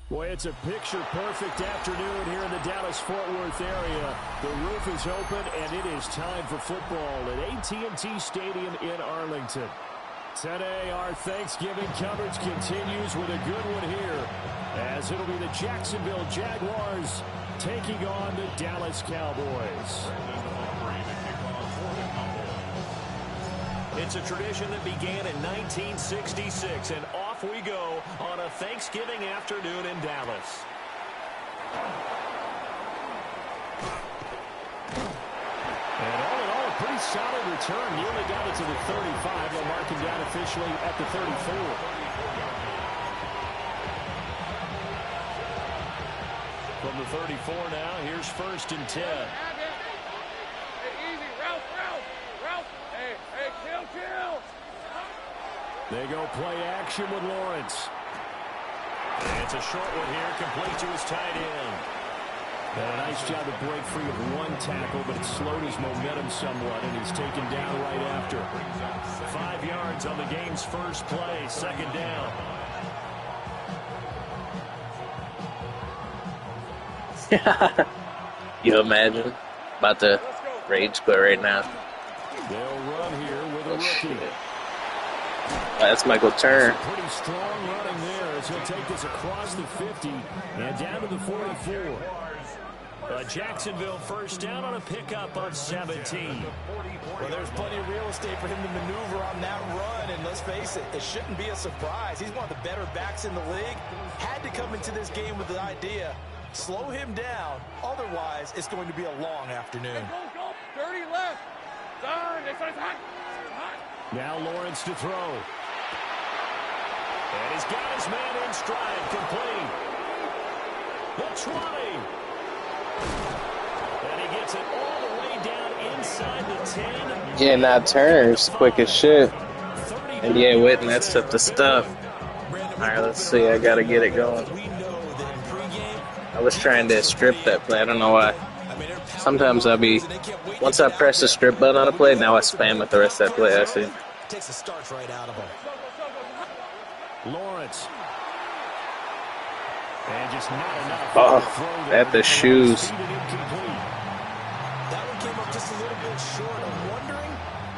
Boy, it's a picture-perfect afternoon here in the Dallas-Fort Worth area. The roof is open, and it is time for football at AT&T Stadium in Arlington. Today, our Thanksgiving coverage continues with a good one here, as it'll be the Jacksonville Jaguars taking on the Dallas Cowboys. It's a tradition that began in 1966, and off we go on a Thanksgiving afternoon in Dallas. And all in all, a pretty solid return. Nearly got it to the 35. They'll mark him down officially at the 34. From the 34 now, here's 1st and 10. They go play action with Lawrence. And it's a short one here, complete to his tight end. And a nice job to break free of one tackle, but it slowed his momentum somewhat, and he's taken down right after. 5 yards on the game's first play, 2nd down. You imagine? About to rage quit right now. They'll run here with a rookie. That's Michael Turner. Pretty strong running there as he'll take this across the 50 and down to the 44. Jacksonville first down on a pickup of 17. Well, there's plenty of real estate for him to maneuver on that run, and let's face it, it shouldn't be a surprise. He's one of the better backs in the league. Had to come into this game with the idea, slow him down, otherwise it's going to be a long afternoon. Go, 30 left. Turn, it's hot. Now Lawrence to throw. And he's got his man in stride, complete. The 20. And he gets it all the way down inside the 10. Yeah, now Turner's quick as shit. And yeah, Witten, that's tough to stuff. Alright, let's see. I gotta get it going. I was trying to strip that play. I don't know why. Sometimes I'll be, once I press the strip button on a play, now I spam with the rest of that play. I see. Takes the starch right out of him. Lawrence. And just not enough. Oh, at the shoes. That one came up just a little bit short. I'm wondering,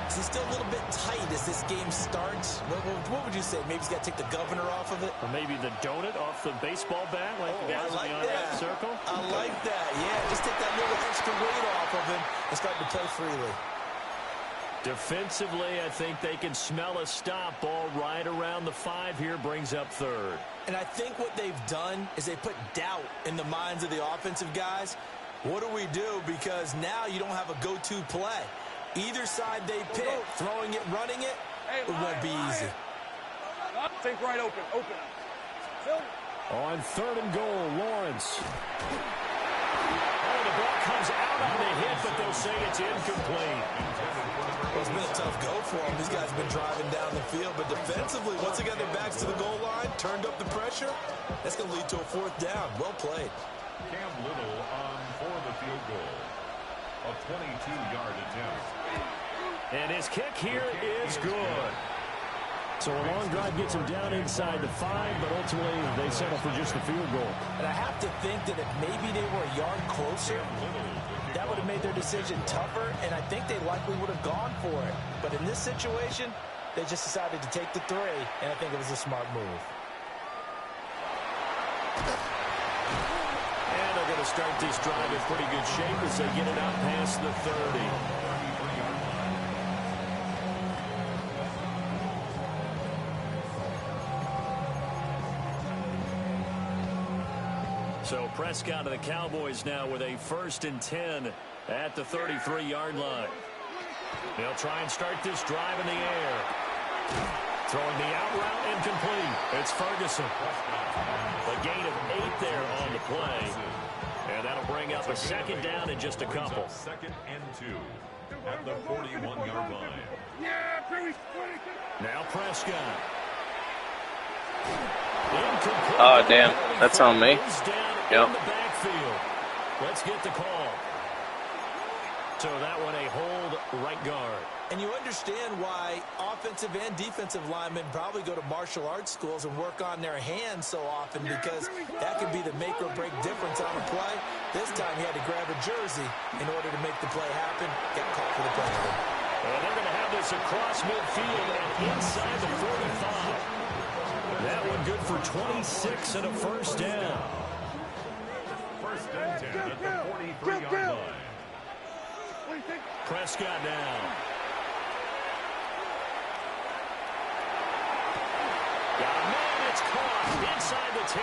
is he still a little bit tight as this game starts? What would you say? Maybe he's got to take the governor off of it? Or maybe the donut off the baseball bat, like the guys in the on-ramp circle? I like that, yeah. Just take that little extra weight off of him and start to play freely. Defensively, I think they can smell a stop. Ball right around the 5 here, brings up 3rd. And I think what they've done is they put doubt in the minds of the offensive guys. What do we do? Because now you don't have a go-to play. Either side they pick, throwing it, running it, it won't be easy. Think right open. On 3rd and goal, Lawrence. Oh, the ball comes out on the hit, but they'll say it's incomplete. Well, it's been a tough go for them. These guys have been driving down the field, but defensively, once they got their backs to the goal line, turned up the pressure, that's going to lead to a 4th down. Well played. Cam Little on for the field goal. A 22-yard attempt. And his kick here is good. So a long drive gets him down inside the 5, but ultimately they settle for just the field goal. And I have to think that if maybe they were a yard closer, that would have made their decision tougher, and I think they likely would have gone for it. But in this situation, they just decided to take the 3, and I think it was a smart move. And they're going to start this drive in pretty good shape as they get it out past the 30. So Prescott of the Cowboys now with a 1st and 10 at the 33-yard line. They'll try and start this drive in the air. Throwing the out route incomplete. It's Ferguson. A gain of 8 there on the play. And that'll bring up a 2nd down in just a couple. 2nd and 2 at the 41-yard line. Now Prescott. Incomplete. Oh, damn. That's on me. Yep. Let's get the call. So that one a hold right guard. And you understand why offensive and defensive linemen probably go to martial arts schools and work on their hands so often, because that could be the make or break difference on a play. This time he had to grab a jersey in order to make the play happen. Got caught for the penalty. And they're going to have this across midfield and inside the 45. That one good for 26 and a first down. First and 10 at the 43-yard line. Prescott now. Got a man, it's caught inside the 10.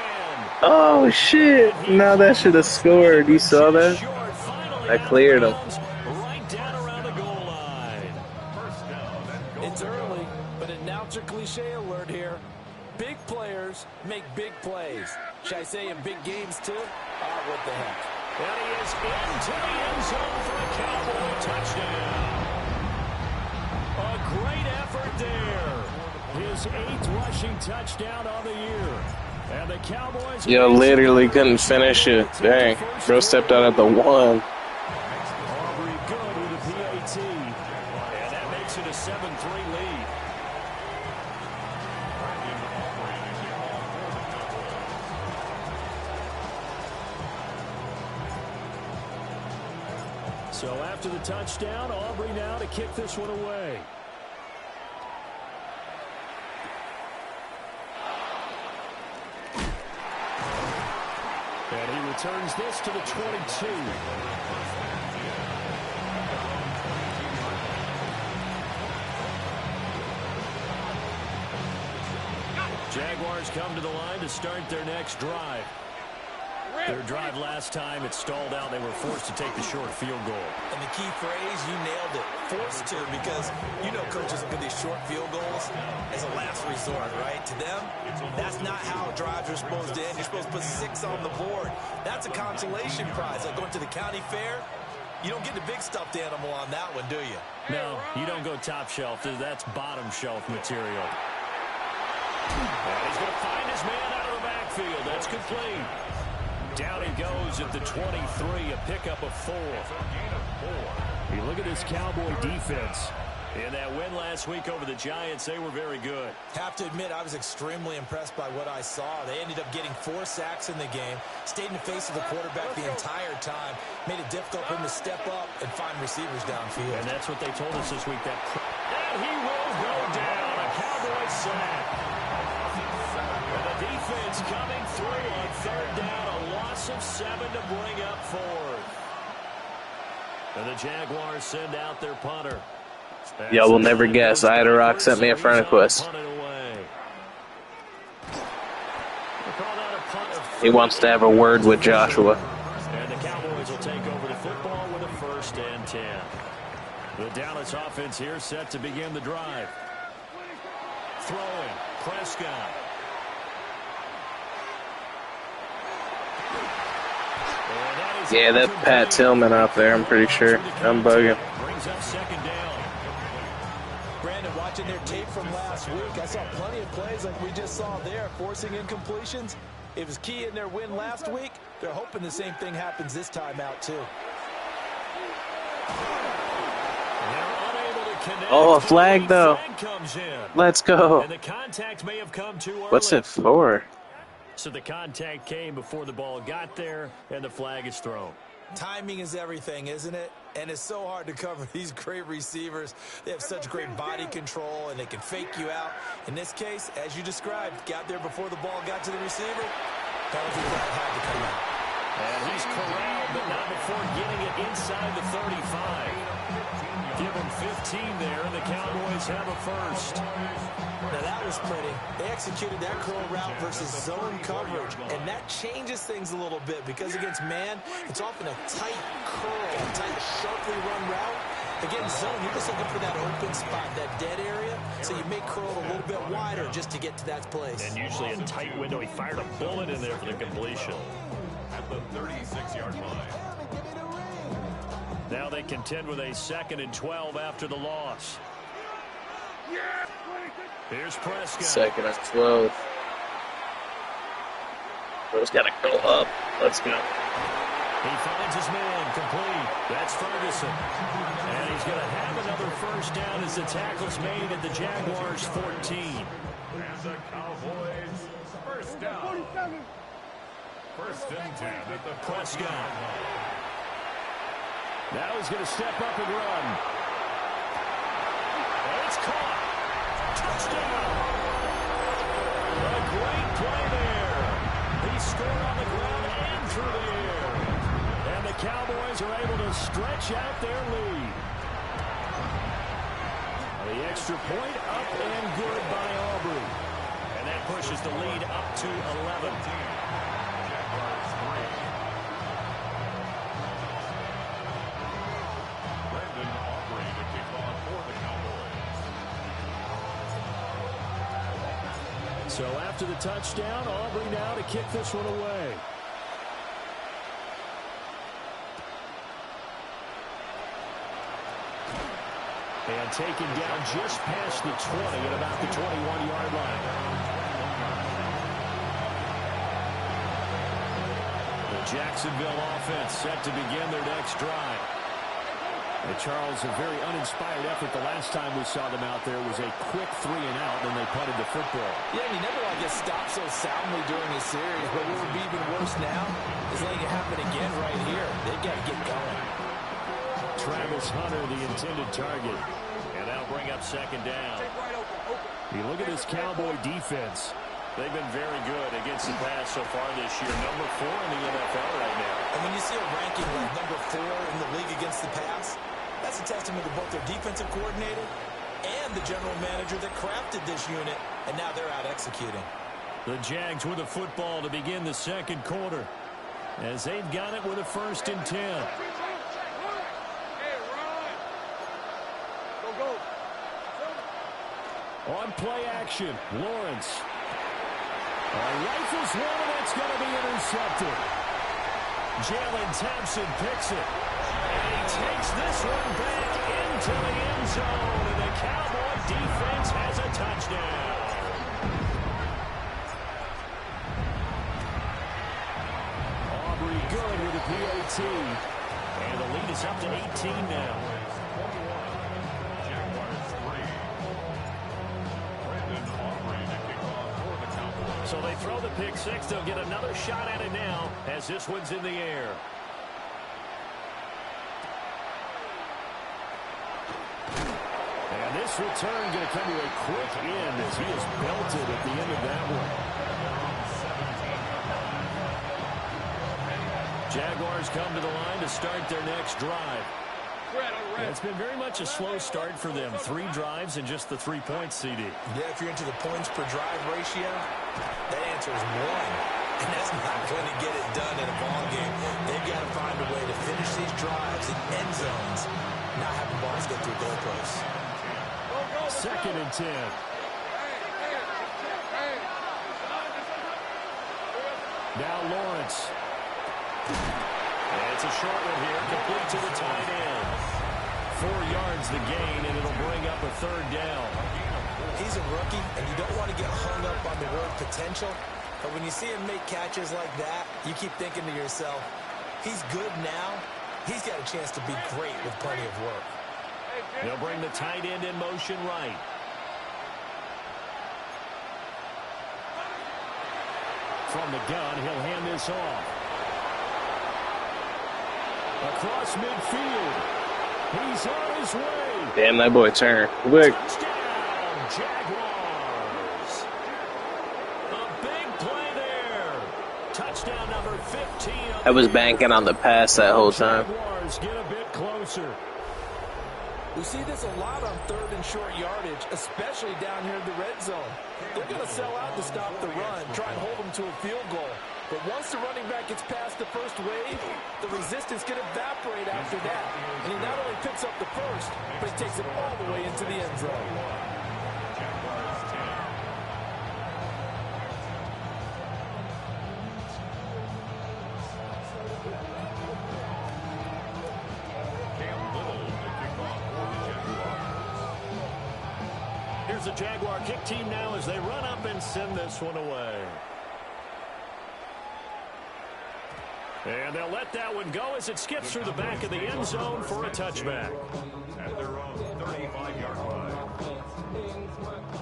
Oh, shit. Now that should have scored. You saw that? I cleared him. Right down around the goal line. First down and goal. It's early, but announcer cliche alert here. Big players make big plays. Should I say in big games too? What the heck. And he is into the end zone for a Cowboy touchdown. A great effort there. His 8th rushing touchdown on the year. And the Cowboys... Yo, literally couldn't finish it. Dang. Bro stepped out at the 1. Aubrey good with the PAT. And that makes it a 7-3 lead. So after the touchdown, Aubrey now to kick this one away. And he returns this to the 22. Jaguars come to the line to start their next drive. Their drive last time, it stalled out. They were forced to take the short field goal. And the key phrase, you nailed it. Forced to, because you know coaches look at these short field goals as a last resort, right? To them, that's not how drives are supposed to end. You're supposed to put 6 on the board. That's a consolation prize. Like going to the county fair, you don't get the big stuffed animal on that one, do you? No, you don't go top shelf. That's bottom shelf material. And he's going to find his man out of the backfield. That's complete. Down he goes at the 23, a pickup of 4. You look at this Cowboy defense. In that win last week over the Giants, they were very good. Have to admit, I was extremely impressed by what I saw. They ended up getting 4 sacks in the game, stayed in the face of the quarterback the entire time, made it difficult for him to step up and find receivers downfield. And that's what they told us this week. And he will go down, a Cowboy sack. And the defense coming through on 3rd down, a loss of 7 to bring up 4th. And the Jaguars send out their punter. Y'all will never guess. Idarock sent me a friend request. He wants to have a word with Joshua. And the Cowboys will take over the football with a 1st and 10. The Dallas offense here set to begin the drive. Throwing, Prescott. Yeah, that's Pat Tillman out there, I'm pretty sure. I'm bugging. Brings up 2nd down. Brandon, watching their tape from last week, I saw plenty of plays like we just saw there, forcing incompletions. It was key in their win last week. They're hoping the same thing happens this time out, too. Oh, a flag, though. Let's go. And the contact may have come too early. What's it for? So the contact came before the ball got there, and the flag is thrown. Timing is everything, isn't it? And it's so hard to cover these great receivers. They have such great body control, and they can fake you out. In this case, as you described, got there before the ball got to the receiver. Penalty flag had to come out. And he's corralled, but not before getting it inside the 35. Give him 15 there, and the Cowboys have a 1st. Now that was pretty. They executed that curl route versus zone coverage, and that changes things a little bit because against man, it's often a tight curl, a tight, sharply run route. Against zone, you're just looking for that open spot, that dead area, so you may curl it a little bit wider just to get to that place. And usually a tight window. He fired a bullet in there for the completion. At the 36-yard line. Now they contend with a 2nd and 12 after the loss. Here's Prescott. 2nd and 12. Bro's got to go up. Let's go. He finds his man, complete. That's Ferguson. And he's going to have another first down as the tackle's made at the Jaguars' 14. And the Cowboys first down. First and 10 at the Prescott. Now he's going to step up and run. And it's caught. Touchdown. A great play there. He scored on the ground and through the air. And the Cowboys are able to stretch out their lead. The extra point up and good by Aubrey. And that pushes the lead up to 11. So after the touchdown, Aubrey now to kick this one away. And taken down just past the 20 at about the 21-yard line. The Jacksonville offense set to begin their next drive. And Charles, a very uninspired effort the last time we saw them out there was a quick 3-and-out, and they punted the football. Yeah, and you never want to get stopped so soundly during a series, but what would be even worse now is letting it happen again right here. They've got to get going. Travis Hunter, the intended target. And that'll bring up second down. You look at this Cowboy defense. They've been very good against the pass so far this year. Number 4 in the NFL right now. And when you see a ranking like number 4 in the league against the pass, that's a testament to both their defensive coordinator and the general manager that crafted this unit, and now they're out executing. The Jags with the football to begin the second quarter as they've got it with a 1st and 10. On play action, Lawrence. Rifles one, and that's going to be intercepted. Jalen Thompson picks it. And he takes this one back into the end zone. And the Cowboy defense has a touchdown. Aubrey good with a PAT. And the lead is up to 18 now. So they throw the pick six. They'll get another shot at it now as this one's in the air. And this return going to come to a quick end as he is belted at the end of that one. Jaguars come to the line to start their next drive. Yeah, it's been very much a slow start for them. 3 drives and just the 3 points, CD. Yeah, if you're into the points per drive ratio, that answer is 1. And that's not going to get it done in a ball game. They've got to find a way to finish these drives in end zones, not having balls get through goalposts. 2nd and 10. Now Lawrence. And it's a short one here, complete to the tight end. 4 yards the gain, and it'll bring up a 3rd down. He's a rookie, and you don't want to get hung up on the word potential. But when you see him make catches like that, you keep thinking to yourself, he's good now. He's got a chance to be great with plenty of work. They'll bring the tight end in motion right. From the gun, he'll hand this off. Across midfield. He's on his way. Damn, that boy turned quick. Touchdown, Jaguars. A big play there. Touchdown number 15. I was banking on the pass that whole time. Jaguars get a bit closer. We see this a lot on 3rd and short yardage, especially down here in the red zone. They're going to sell out to stop the run, try and hold them to a field goal. But once the running back gets past the first wave, the resistance can evaporate after that. And he not only picks up the first, but he takes it all the way into the end zone. Here's the Jaguar kick team now as they run up and send this one away. And they'll let that one go as it skips through the back of the end zone for a touchback. At their own 35-yard line.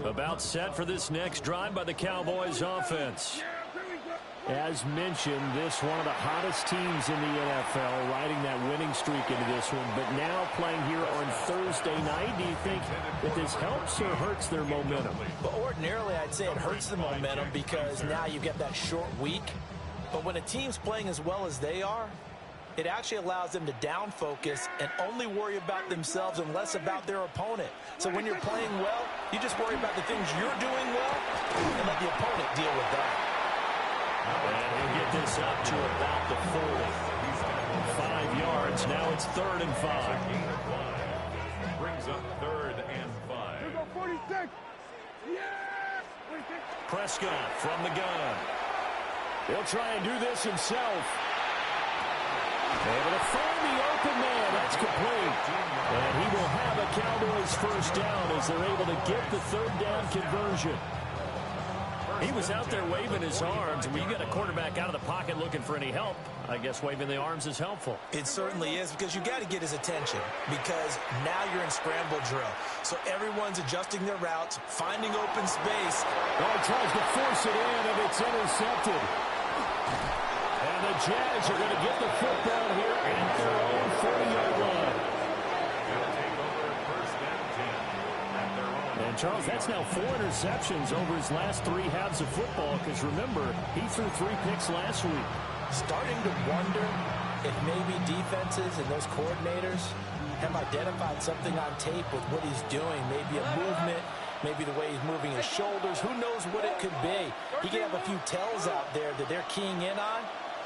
About set for this next drive by the Cowboys offense. As mentioned, this one of the hottest teams in the NFL, riding that winning streak into this one. But now playing here on Thursday night, do you think that this helps or hurts their momentum? But ordinarily, I'd say it hurts the momentum because now you get that short week. But when a team's playing as well as they are, it actually allows them to down focus and only worry about themselves and less about their opponent. So when you're playing well, you just worry about the things you're doing well and let the opponent deal with that. And he'll get this up to about the 40. 5 yards. Now it's 3rd and 5. Brings up 3rd and 5. Here go 46. Yes! Prescott from the gun. He'll try and do this himself. Able to find the open man. That's complete. And he will have a Cowboys first down as they're able to get the 3rd down conversion. He was out there waving his arms. When you get a quarterback out of the pocket looking for any help, I guess waving the arms is helpful. It certainly is, because you got to get his attention, because now you're in scramble drill. So everyone's adjusting their routes, finding open space. Oh, tries to force it in, and it's intercepted. And the Jags are going to get the football here at their own 40-yard line. And, Charles, that's now 4 interceptions over his last 3 halves of football, because, remember, he threw 3 picks last week. Starting to wonder if maybe defenses and those coordinators have identified something on tape with what he's doing. Maybe a movement, maybe the way he's moving his shoulders. Who knows what it could be? He could have a few tells out there that they're keying in on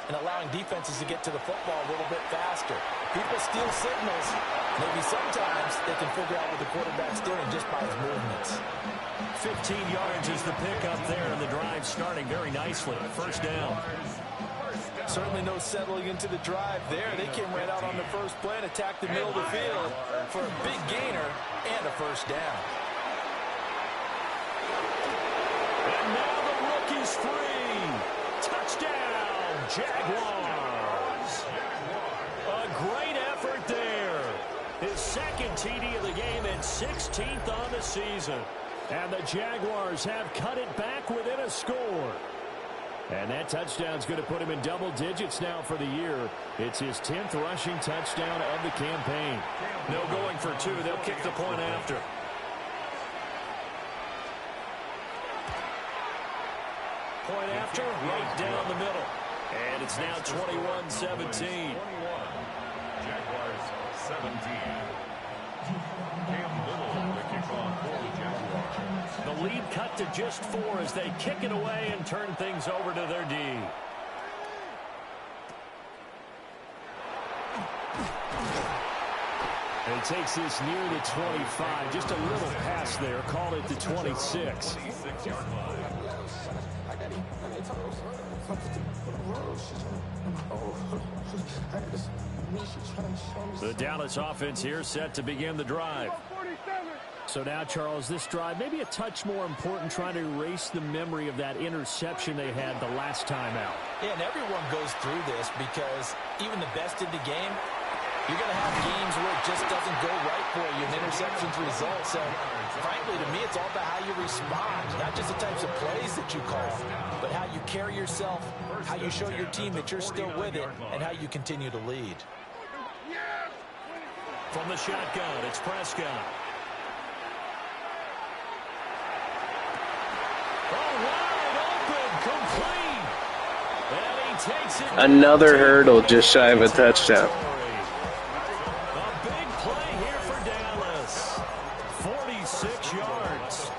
and allowing defenses to get to the football a little bit faster. People steal signals. Maybe sometimes they can figure out what the quarterback's doing just by his movements. 15 yards is the pickup there, and the drive starting very nicely. First down. Certainly no settling into the drive there. They came right out on the first play and attacked the middle of the field for a big gainer and a first down. And now the rookie's free. Touchdown, Jaguars. A great effort there. His 2nd TD of the game and 16th on the season. And the Jaguars have cut it back within a score. And that touchdown's going to put him in double digits now for the year. It's his 10th rushing touchdown of the campaign. No going for 2. They'll kick the point after. Point after, right down the middle. And it's now 21-17. Jaguars 17. Cam Little, the kickoff for the Jaguars. The lead cut to just 4 as they kick it away and turn things over to their D. And he takes this near the 25. Just a little pass there. Called it the 26. 26-yard line. The Dallas offense here set to begin the drive. So now, Charles, this drive maybe a touch more important, trying to erase the memory of that interception they had the last time out. Yeah, and everyone goes through this because even the best in the game, you're going to have games where it just doesn't go right for you and interceptions result. So, frankly, to me, it's all about how you respond, not just the types of plays that you call, but how you carry yourself, how you show your team that you're still with it, and how you continue to lead. From the shotgun, it's Prescott. Another hurdle just shy of a touchdown. A big play here for Dallas. 46 yards.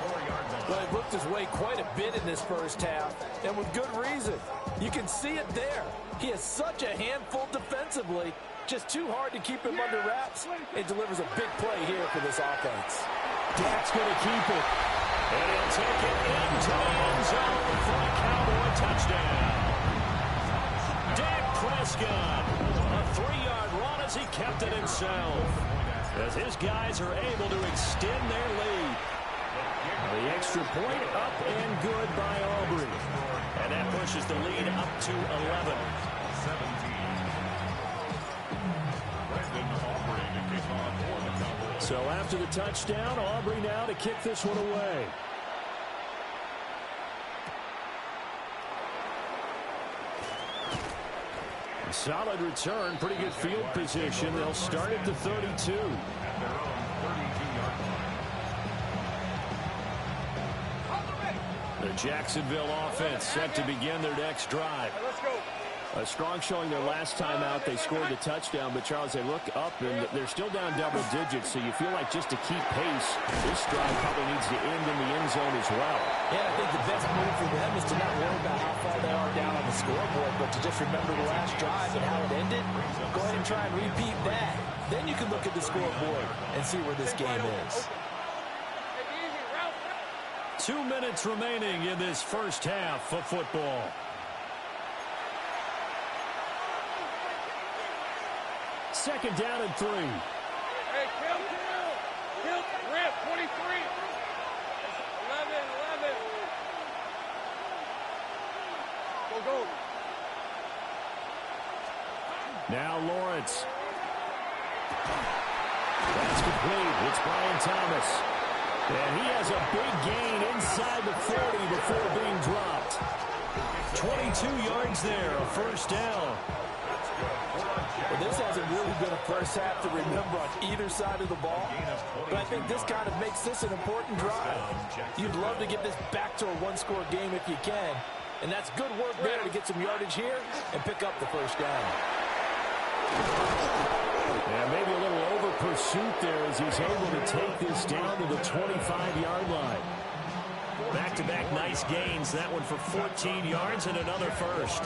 Well, he looked his way quite a bit in this first half, and with good reason. You can see it there. He is such a handful defensively. Just too hard to keep him under wraps. It delivers a big play here for this offense. Dak's going to keep it. And he'll take it into the end zone for a Cowboy touchdown. Dak Prescott, a 3-yard run as he kept it himself. As his guys are able to extend their lead. The extra point up and good by Aubrey. And that pushes the lead up to 11. 17. So after the touchdown, Aubrey now to kick this one away. Solid return, pretty good field position. They'll start at the 32. At their own 32-yard line. The Jacksonville offense set to begin their next drive. Let's go. A strong showing their last time out. They scored the touchdown, but Charles, they look up and they're still down double digits, so you feel like just to keep pace, this drive probably needs to end in the end zone as well. Yeah, I think the best move for them is to not worry about how far they are down on the scoreboard, but to just remember the last drive and how it ended. Go ahead and try and repeat that. Then you can look at the scoreboard and see where this game is. 2 minutes remaining in this first half of football. Second down and 3. Hey, kill, rip, 23. 11. Go. Now Lawrence. That's complete. It's Brian Thomas. And he has a big gain inside the 40 before being dropped. 22 yards there, a first down. Well, this hasn't really been a first half to remember on either side of the ball, but I think this kind of makes this an important drive. You'd love to get this back to a one-score game if you can, and that's good work there to get some yardage here and pick up the first down. Yeah, maybe a little over pursuit there as he's able to take this down to the 25-yard line. Back-to-back nice gains. That one for 14 yards and another first.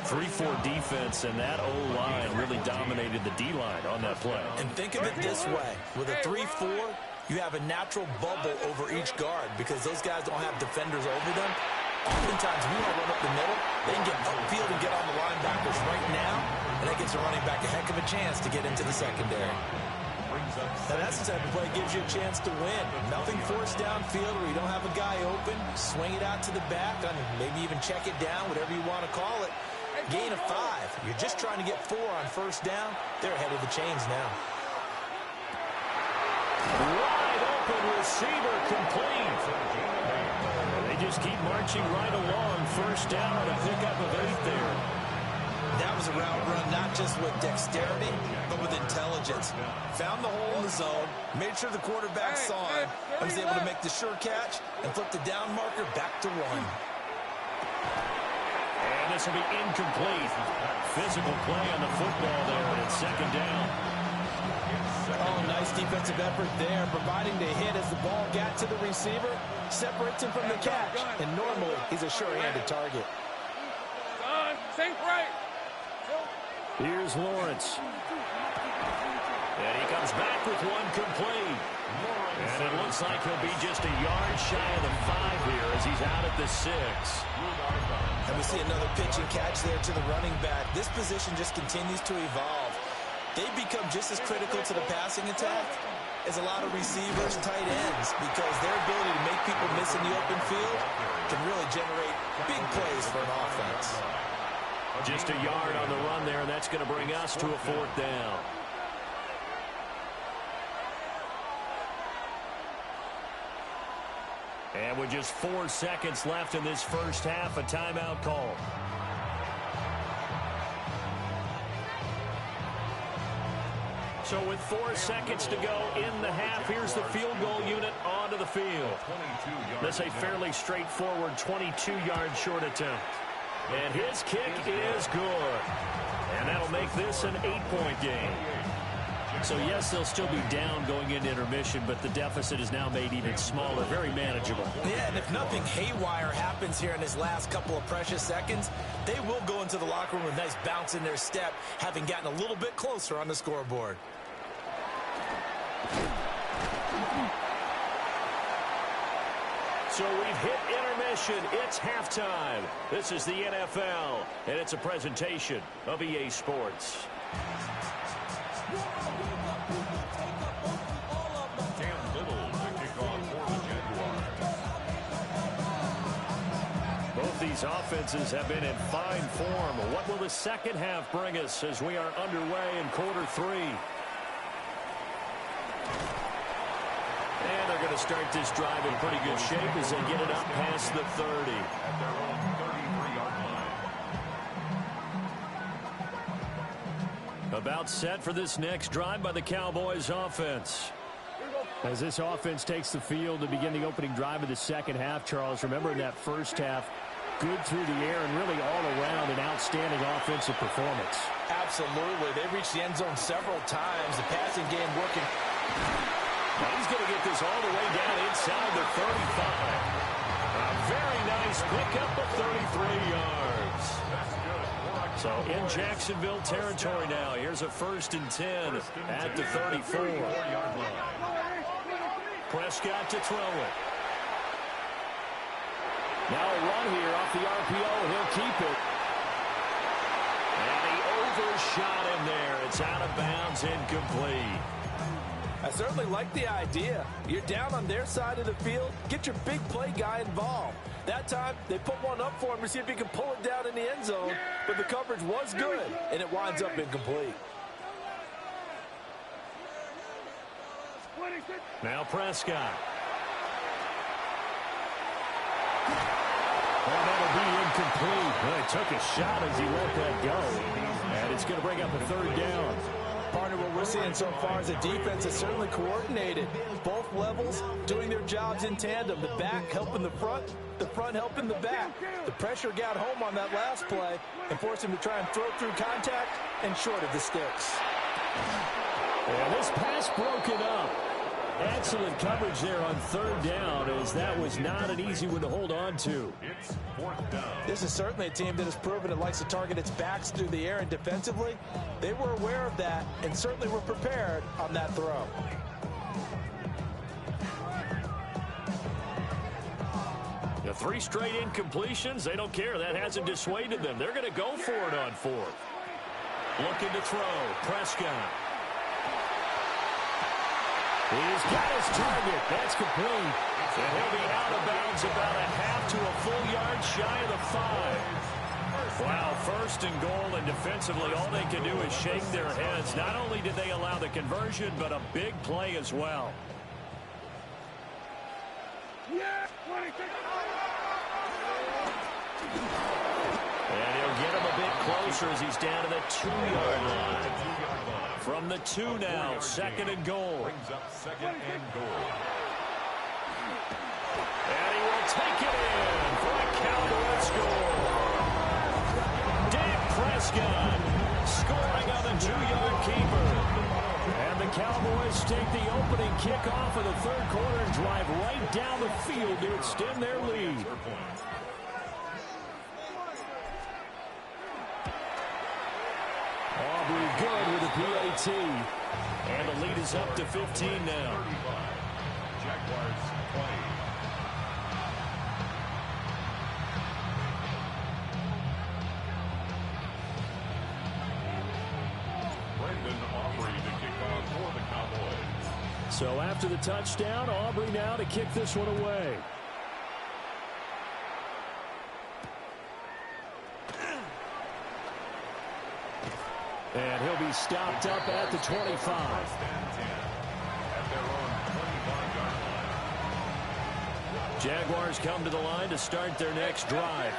3-4 defense, and that O-line really dominated the D-line on that play. And think of it this way. With a 3-4, you have a natural bubble over each guard because those guys don't have defenders over them. Oftentimes, we don't run up the middle. They can get upfield and get on the linebackers right now, and that gives the running back a heck of a chance to get into the secondary. Now, that's the type of play that gives you a chance to win. Nothing forced downfield where you don't have a guy open. Swing it out to the back, and maybe even check it down, whatever you want to call it. Gain of 5. You're just trying to get 4 on first down. They're ahead of the chains now. Wide open receiver complete. They just keep marching right along. First down and a pickup of 8 there. That was a route run not just with dexterity, but with intelligence. Found the hole in the zone, made sure the quarterback saw him, and was able to make the sure catch and flip the down marker back to 1. And this will be incomplete. Physical play on the football there, and it's second down. Oh, nice defensive effort there, providing the hit as the ball got to the receiver, separates him from the catch, and normally he's a sure-handed target. Think right. Here's Lawrence. And he comes back with one complete. And it looks like he'll be just a yard shy of the 5 here as he's out at the 6. And we see another pitch and catch there to the running back. This position just continues to evolve. They become just as critical to the passing attack as a lot of receivers, tight ends, because their ability to make people miss in the open field can really generate big plays for an offense. Just a yard on the run there, and that's going to bring us to a 4th down. And with just 4 seconds left in this first half, a timeout call. So with 4 seconds to go in the half, here's the field goal unit onto the field. This a fairly straightforward 22-yard short attempt. And his kick is good. And that'll make this an 8-point game. So, yes, they'll still be down going into intermission, but the deficit is now made even smaller, very manageable. Yeah, and if nothing haywire happens here in his last couple of precious seconds, they will go into the locker room with a nice bounce in their step, having gotten a little bit closer on the scoreboard. So we've hit intermission. It's halftime. This is the NFL, and it's a presentation of EA Sports. Cam Little to kick off for the Jaguars. Both these offenses have been in fine form. What will the second half bring us as we are underway in quarter 3? And they're going to start this drive in pretty good shape as they get it up past the 30. At their own 33-yard line. About set for this next drive by the Cowboys offense. As this offense takes the field to begin the opening drive of the second half, Charles, remember in that first half, good through the air and really all around an outstanding offensive performance. Absolutely. They reached the end zone several times. The passing game working. Now he's going to get this all the way down inside the 35. A very nice pickup of 33 yards. So in Jacksonville territory now. Here's a 1st and 10 at the 34. Prescott to throw it. Now a run here off the RPO. He'll keep it. And he overshot him there. It's out of bounds, incomplete. I certainly like the idea. You're down on their side of the field. Get your big play guy involved. That time, they put one up for him to see if he can pull it down in the end zone. But the coverage was good, and it winds up incomplete. Now Prescott. And that'll be incomplete. Well, he took a shot as he let that go. And it's going to bring up a 3rd down. Partner, what we're seeing so far is a defense that's certainly coordinated. Both levels doing their jobs in tandem. The back helping the front helping the back. The pressure got home on that last play and forced him to try and throw through contact and short of the sticks. And this pass broken up. Excellent coverage there on 3rd down, as that was not an easy one to hold on to. It's 4th down. This is certainly a team that has proven it likes to target its backs through the air, and defensively, they were aware of that and certainly were prepared on that throw. The 3 straight incompletions, they don't care. That hasn't dissuaded them. They're going to go for it on 4th. Looking to throw. Prescott. He's got his target. That's complete. And he'll be out of bounds about a half to a full yard shy of the 5. Wow, 1st and goal, and defensively all they can do is shake their heads. Not only did they allow the conversion, but a big play as well. And he'll get him a bit closer as he's down to the 2-yard line. From the 2 now, 2nd and goal. Brings up 2nd and goal. And he will take it in for a Cowboys score. Dak Prescott scoring on the 2-yard keeper. And the Cowboys take the opening kickoff of the 3rd quarter and drive right down the field to extend their lead. Aubrey good with a PAT. And the lead is up to 15 now. 35. Jaguars 20. Brendan Aubrey to kick off for the Cowboys. So after the touchdown, Aubrey now to kick this one away. And he'll be stopped up at the 25. First and 10 at their own 25-yard line. Jaguars come to the line to start their next drive.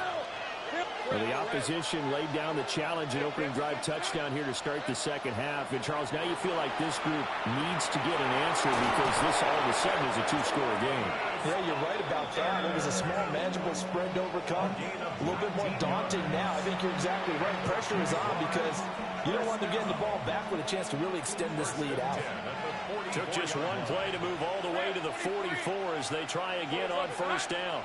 And the opposition laid down the challenge and opening drive touchdown here to start the second half. And, Charles, now you feel like this group needs to get an answer because this all of a sudden is a 2-score game. Yeah, you're right about that. It was a small, manageable spread to overcome. A little bit more daunting now. I think you're exactly right. Pressure is on because you don't want them getting the ball back with a chance to really extend this lead out. Took just one play to move all the way to the 44 as they try again on first down.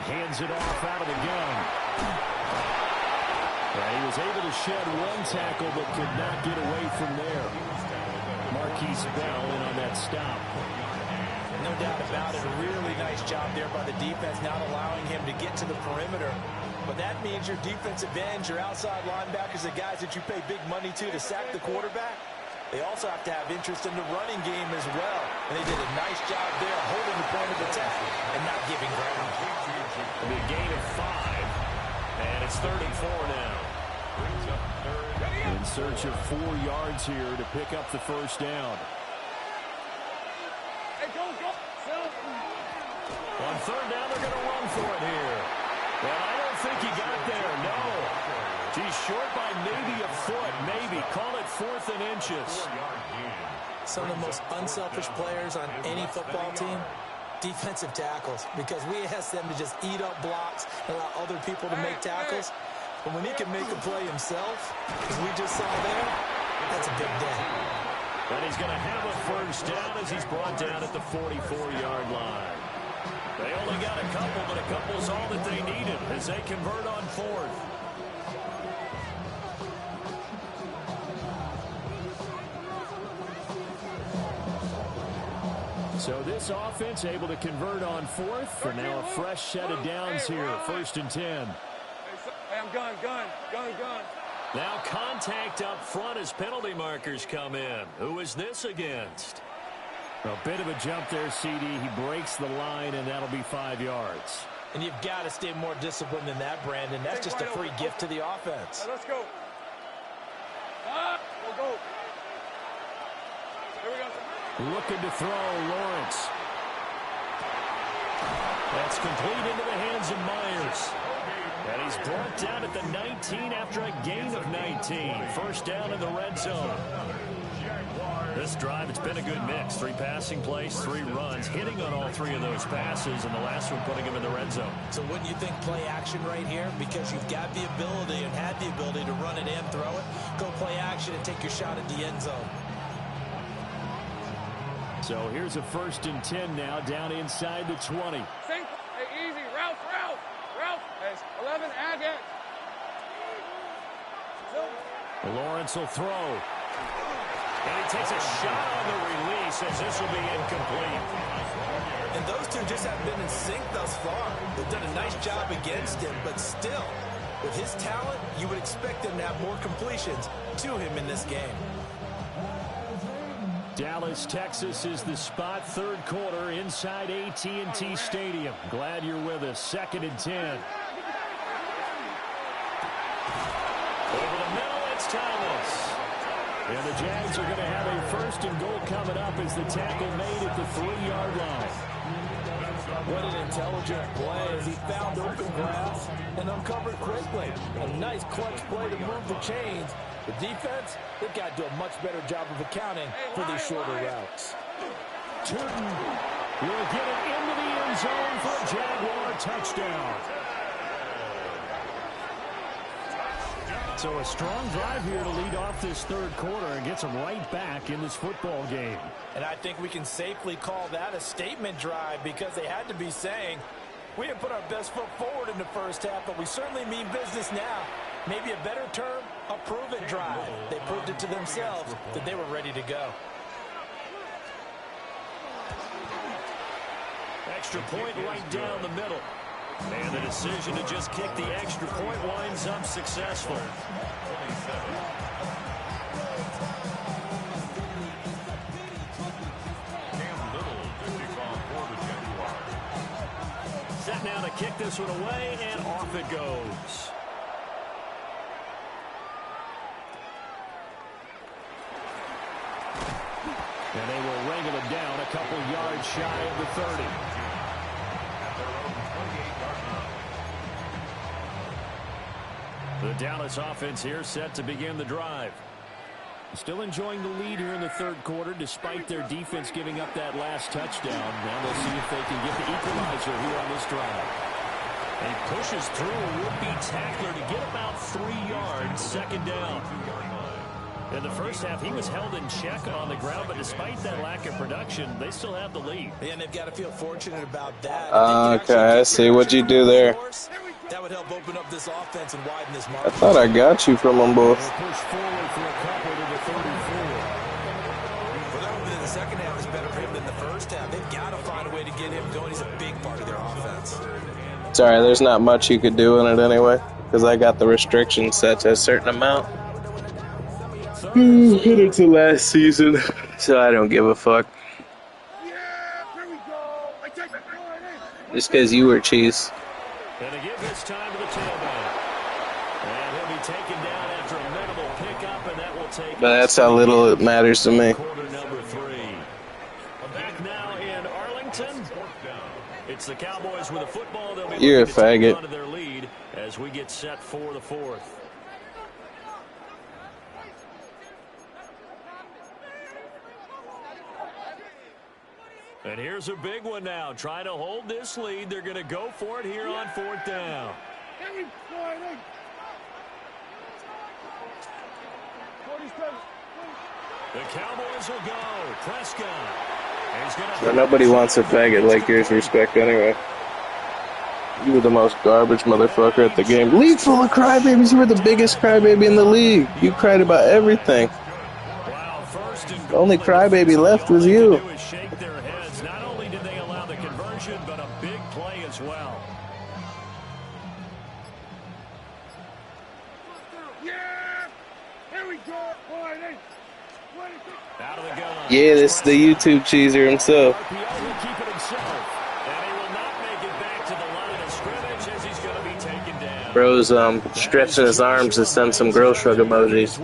Hands it off out of the gun. And he was able to shed one tackle but could not get away from there. Marquise Bell in on that stop. No doubt about it. A really nice job there by the defense, not allowing him to get to the perimeter. But that means your defensive ends, your outside linebackers, the guys that you pay big money to sack the quarterback, they also have to have interest in the running game as well. And they did a nice job there holding the point of attack and not giving ground. It'll be a gain of 5. And it's 3rd and 4 now. In search of 4 yards here to pick up the first down. Hey, go. On third down, they're going to run for it here. Well, I don't think he got there, no. He's short by maybe a foot, maybe. Call it 4th and inches. Some of the most unselfish players on any football team, defensive tackles, because we ask them to just eat up blocks and allow other people to make tackles. But when he can make a play himself, as we just saw there, that's a big day. And he's going to have a first down as he's brought down at the 44-yard line. They only got a couple, but a couple's all that they needed as they convert on 4th. So this offense able to convert on 4th for now a fresh set of downs here. 1st and 10. Hey, I'm gun. Now contact up front as penalty markers come in. Who is this against? A bit of a jump there, CD. He breaks the line, and that'll be 5 yards. And you've got to stay more disciplined than that, Brandon. That's just a free gift to the offense. Let's go. We'll go. Here we go. Looking to throw, Lawrence. That's complete into the hands of Myers. And he's brought down at the 19 after a gain of 19. First down in the red zone. This drive, it's been a good mix. 3 passing plays, 3 runs, hitting on all 3 of those passes, and the last one putting him in the red zone. So wouldn't you think play action right here? Because you've got the ability and had the ability to run it in, throw it, go play action and take your shot at the end zone. So here's a 1st and 10 now, down inside the 20. Hey, easy. Ralph. Hey, 11, Agate. Lawrence will throw. And he takes a shot on the release as this will be incomplete. And those two just haven't been in sync thus far. They've done a nice job against him, but still, with his talent, you would expect them to have more completions to him in this game. Dallas, Texas is the spot. 3rd quarter inside AT&T Stadium. Glad you're with us. 2nd and 10. Over the middle, it's Thomas. And the Jags are going to have a 1st and goal coming up as the tackle made at the 3-yard line. What an intelligent play as he found open grass and uncovered quickly. A nice clutch play to move the chains. The defense, they've got to do a much better job of accounting for these shorter routes. Turton will get it into the end zone for a Jaguar touchdown. So a strong drive here to lead off this 3rd quarter and gets them right back in this football game. And I think we can safely call that a statement drive because they had to be saying, we didn't put our best foot forward in the first half, but we certainly mean business now. Maybe a better term, a prove-it drive. They proved it to themselves that they were ready to go. Extra point right down the middle. And the decision to just kick the extra point winds up successful. Set now to kick this one away, and off it goes. And they will wrangle it down a couple yards shy of the 30. The Dallas offense here set to begin the drive. Still enjoying the lead here in the 3rd quarter despite their defense giving up that last touchdown. Now they'll see if they can get the equalizer here on this drive. And he pushes through a would-be tackler to get about 3 yards, 2nd down. In the first half, he was held in check on the ground, but despite that lack of production, they still have the lead. And they've got to feel fortunate about that. Okay, I see what you do there. That would help open up this offense and widen this margin. I thought I got you from them both. Push forward for a couple to the 34. Well, that would be the second half is better for him than the first half. They've got to find a way to get him going. He's a big part of their offense. Sorry, there's not much you could do in it anyway, because I got the restrictions set to a certain amount. Hit it to last season, so I don't give a fuck. Just because you were cheese. And to give this time to the tailback. And he'll be taken down after a minimal pickup, and that will take. But that's how little it matters to me. Quarter number 3. Back now in Arlington. It's the Cowboys with a football. They'll be You're a looking to take faggot. on to their lead as we get set for the 4th. And here's a big one now. Trying to hold this lead. They're going to go for it here on 4th down. The Cowboys will go. Prescott. He's gonna Nobody wants a faggot like yours, respect anyway. You were the most garbage motherfucker at the game. League full of crybabies. You were the biggest crybaby in the league. You cried about everything. The only crybaby left was you. Shake their heads. Not only did they allow the conversion, but a big play as well. Out of the gun. Yeah, this is the YouTube cheeser himself. RPO will keep it himself. And he will not make it back to the line of scrimmage as he's going to be taken down. Bro's stretching his arms to send some girl shrug emojis.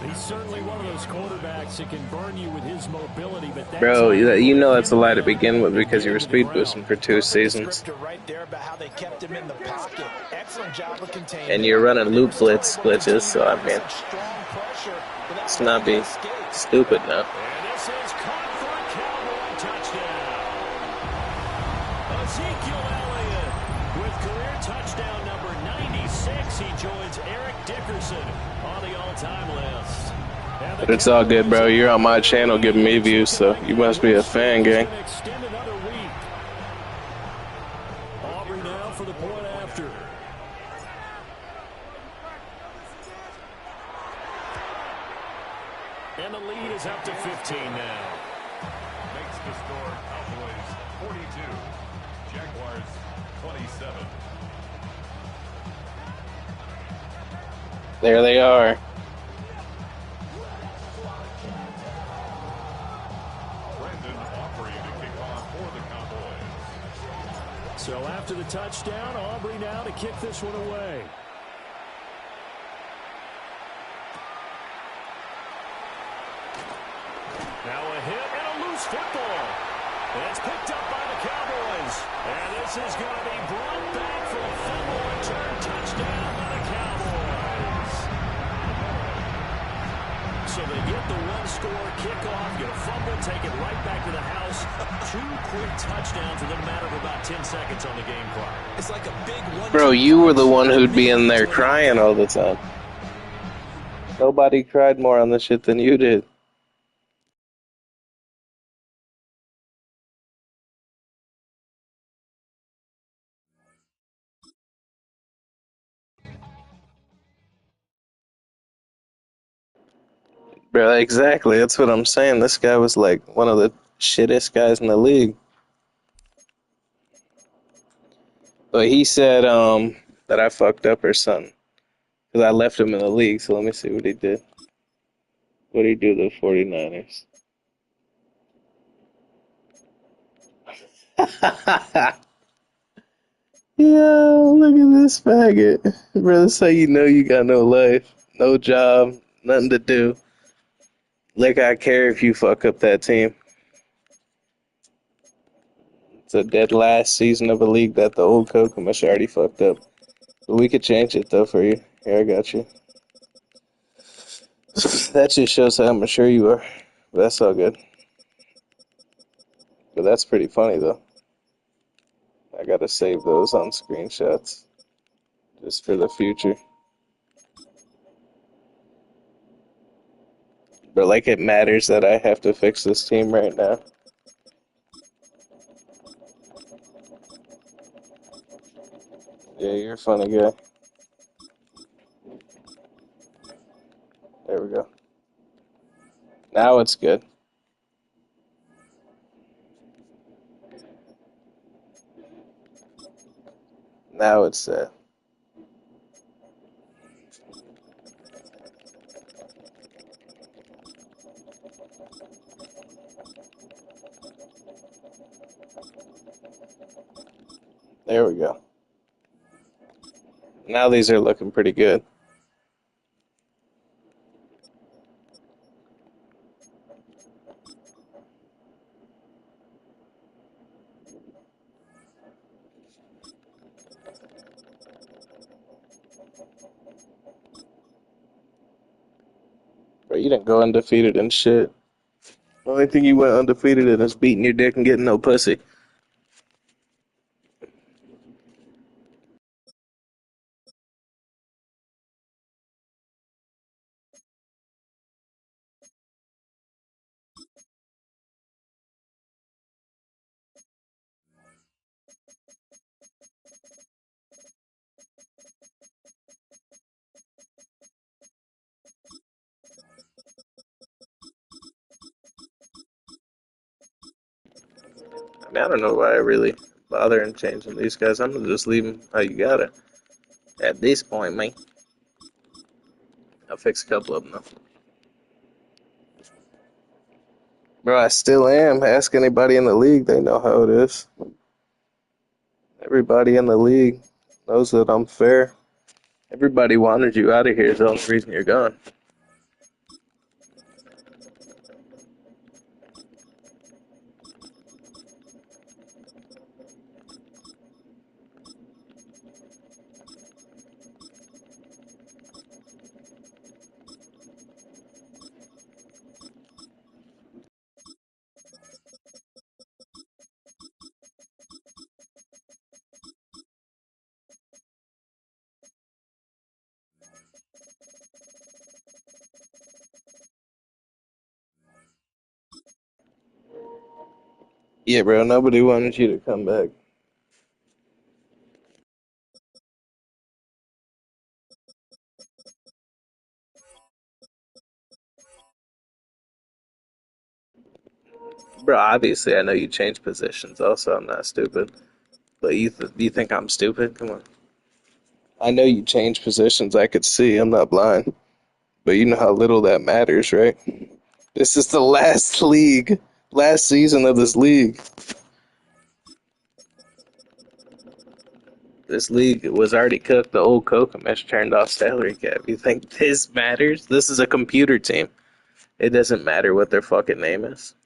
He's certainly one of those quarterbacks that can burn you with his mobility, but Bro, you know that's a lie to begin with because you were speed boosting for 2 seasons. And you're running loop blitz glitches, so I mean, let's not be stupid now. And this is caught for a Cowboy touchdown. Ezekiel Elliott with career touchdown number 96. He joins Eric Dickerson on the all-time list. But it's all good, bro. You're on my channel giving me views, so you must be a fan, gang. Extend another week. Aubrey now for the point after. And the lead is up to 15 now. Makes the score Cowboys 42, Jaguars 27. There they are. So after the touchdown, Aubrey now to kick this one away. Now a hit and a loose football. And it's picked up by the Cowboys. And this is going to be brought back for a fumble return touchdown by the Cowboys. So they get the one-score kickoff, get a fumble, take it right back to the house. 2 quick touchdowns within a matter of about 10 seconds on the game clock. It's like a big one. Bro, you were the one who'd be in there crying all the time. Nobody cried more on this shit than you did. Bro, exactly. That's what I'm saying. This guy was like one of the shittest guys in the league. But he said that I fucked up or something. Because I left him in the league, so let me see what he did. What did he do to the 49ers? Yo, look at this faggot. Bro, that's how you know you got no life. No job, nothing to do. Like I care if you fuck up that team. It's a dead last season of a league that the old co-commissioner already fucked up. But we could change it though for you. Here, I got you. That just shows how mature you are. But that's all good. But that's pretty funny though. I gotta save those on screenshots. Just for the future. But like it matters that I have to fix this team right now. Yeah, you're a funny guy. There we go. Now it's good. Now it's set. There we go. Now these are looking pretty good. Bro, you didn't go undefeated and shit. The only thing you went undefeated in is beating your dick and getting no pussy. I mean, I don't know why I really bother in changing these guys. I'm gonna just leave them how you got it. At this point, man. I'll fix a couple of them though. Bro, I still am. Ask anybody in the league, they know how it is. Everybody in the league knows that I'm fair. Everybody wanted you out of here is the only reason you're gone. Yeah, bro, nobody wanted you to come back. Bro, obviously I know you changed positions. Also, I'm not stupid. But you think I'm stupid? Come on. I know you changed positions. I could see. I'm not blind. But you know how little that matters, right? This is the last season of this league. This league was already cooked. The old Kokomish turned off salary cap. You think this matters? This is a computer team. It doesn't matter what their fucking name is.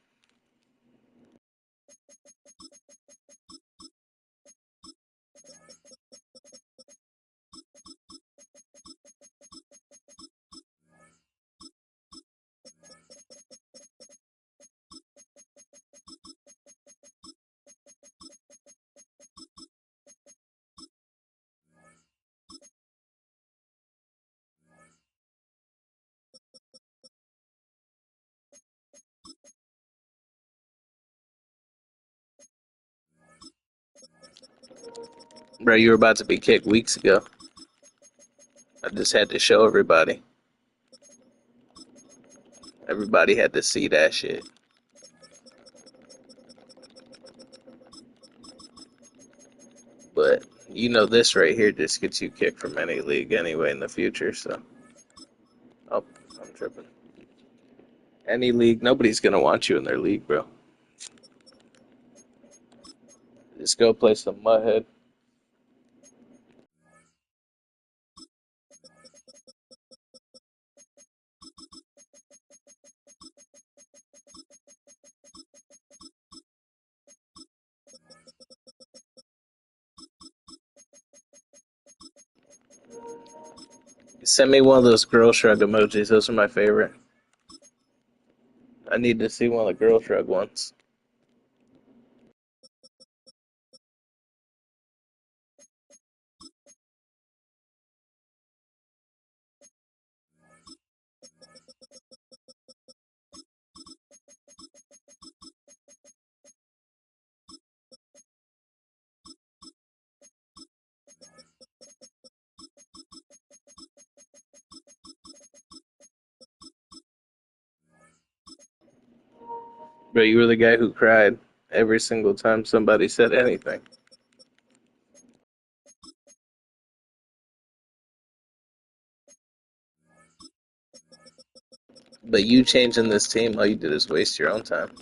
Bro, you were about to be kicked weeks ago. I just had to show everybody. Everybody had to see that shit. But you know this right here just gets you kicked from any league anyway in the future, so. Oh, I'm tripping. Any league, nobody's gonna want you in their league, bro. Just go play some mudhead. Send me one of those girl shrug emojis. Those are my favorite. I need to see one of the girl shrug ones. But you were the guy who cried every single time somebody said anything. But you changing this team, all you did is waste your own time.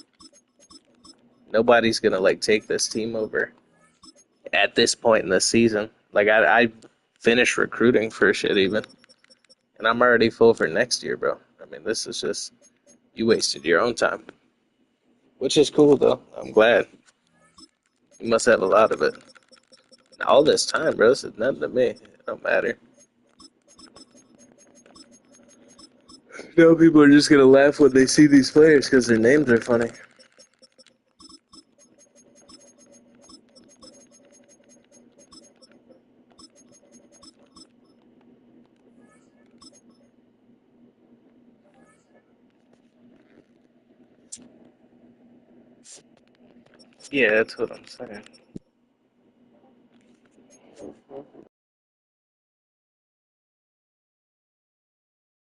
Nobody's gonna like take this team over at this point in the season. Like I finish recruiting for shit even. And I'm already full for next year, bro. I mean, this is just, you wasted your own time. Which is cool, though. I'm glad. You must have a lot of it. All this time, bro, this is nothing to me. It don't matter. No, people are just gonna laugh when they see these players because their names are funny. Yeah, that's what I'm saying.